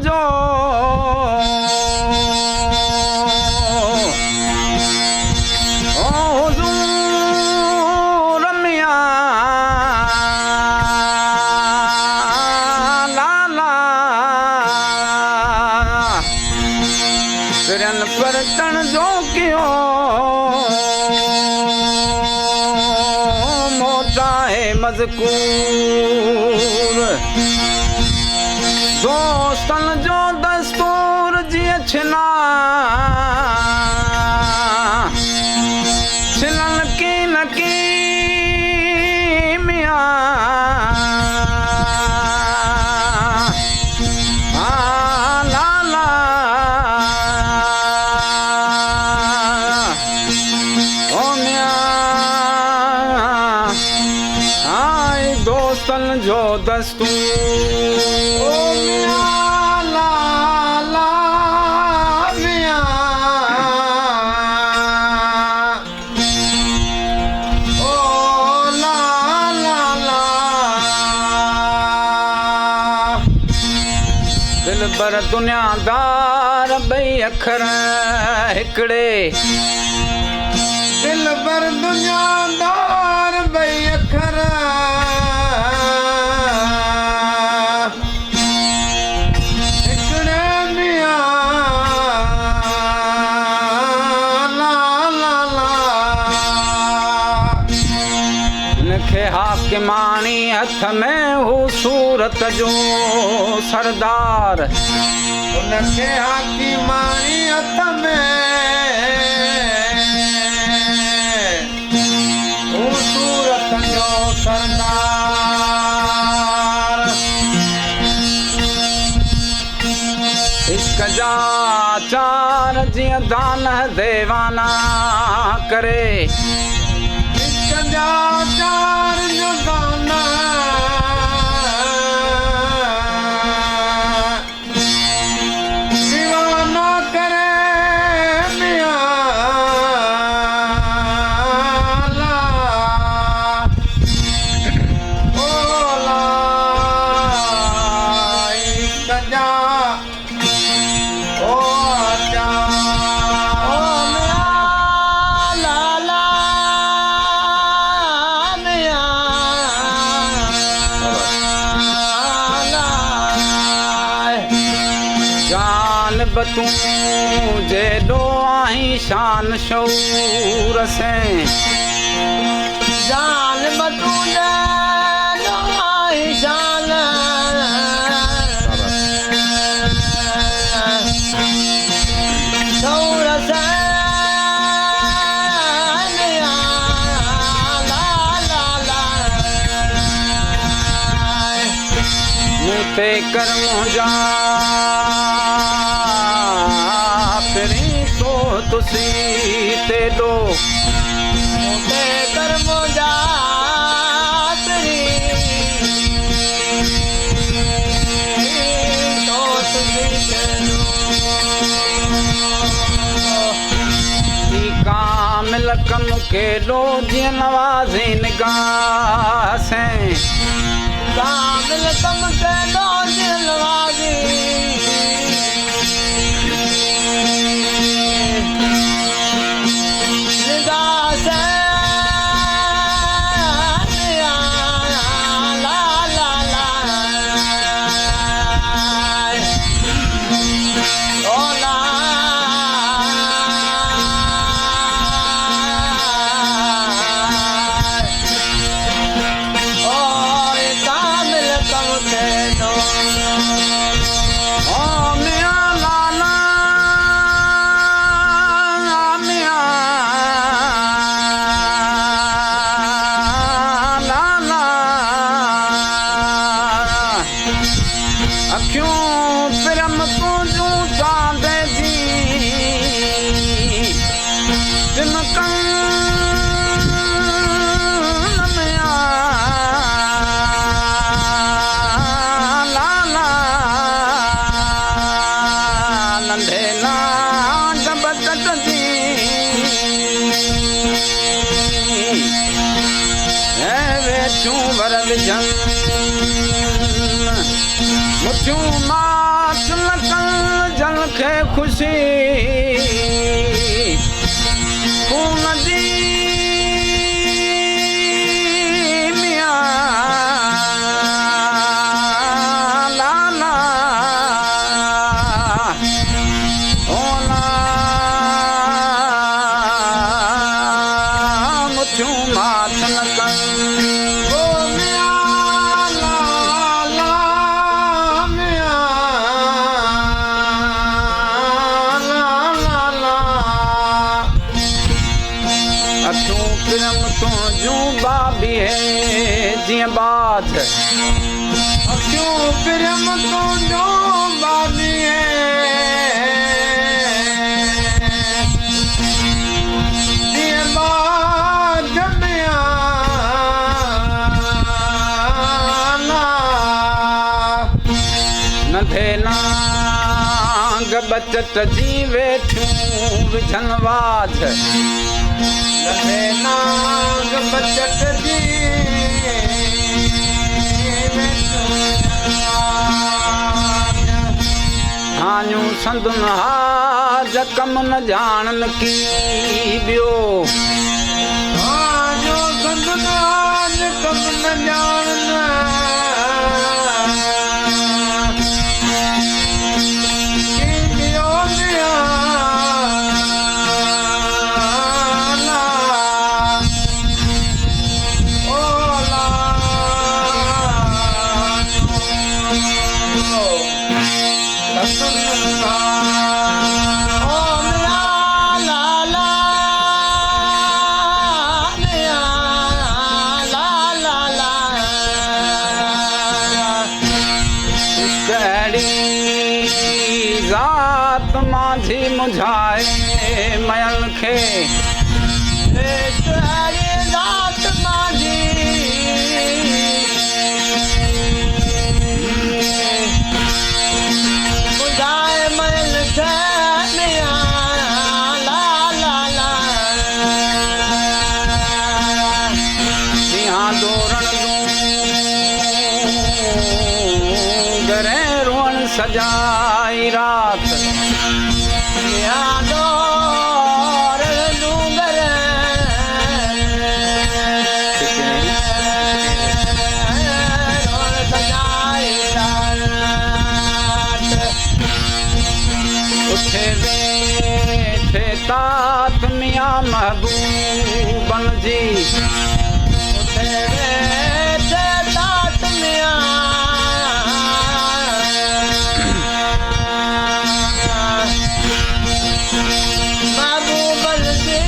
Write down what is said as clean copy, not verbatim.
जो हुजूर मियां लाला फिरन परतन जो कियो मोटा है मज़कूर दोस्तन जो दस्तूर जी छिना छिलन की नकी मियां लाला ओ मियां आई दोस्तन जो दस्तूर दिलबर दुनियादार बई अखर हिकड़े दिलबर दुनियादार बई अखर हिकड़े मियां लाला इनखे हाकिमानी हथ में हू सूरत जो सरदार उनखे हाकिमानी हथ में हू सूरत जो सरदार इश्क जा चार जीअं दान देवाना करे इश्क जा चार जो दाना दीवाना करे मियां ला ओ ला इश्क जा ओ जा ओ मियां लाला मियां जान बतूं जेॾो आहीं शान शऊर से जान बतूं जेॾो आहीं शान शऊर से ते कर्मों जा फिरी तो तुसी ते दो ते कर्मों जा फिरी तो तुसी ते दो कामिल कम के लो जी नवाज़ी निगाह से कामिल कम के लो जी नवाज़ी निगाह से ला ला ला ओ ला Mucho más जीअं बाज अखियूं प्रेम तुंहिंजो बानीअ जीअं बाज मियाना नंढे नांग बचत जी वेठियूं विझन वाज नंढे नांग बचत जी हानियूं संदुन हाज कम न ॼाणन की ॿियो जो संदन हाज कम न ॼाणन ज़ात माझी मुझाए मयल खे ज़ात माझी मुझाए मयल खे सिंहा दौरण गरे रोअण सजाई रात उठे तात मियां महबूबन जी तात मियां महबूबन जी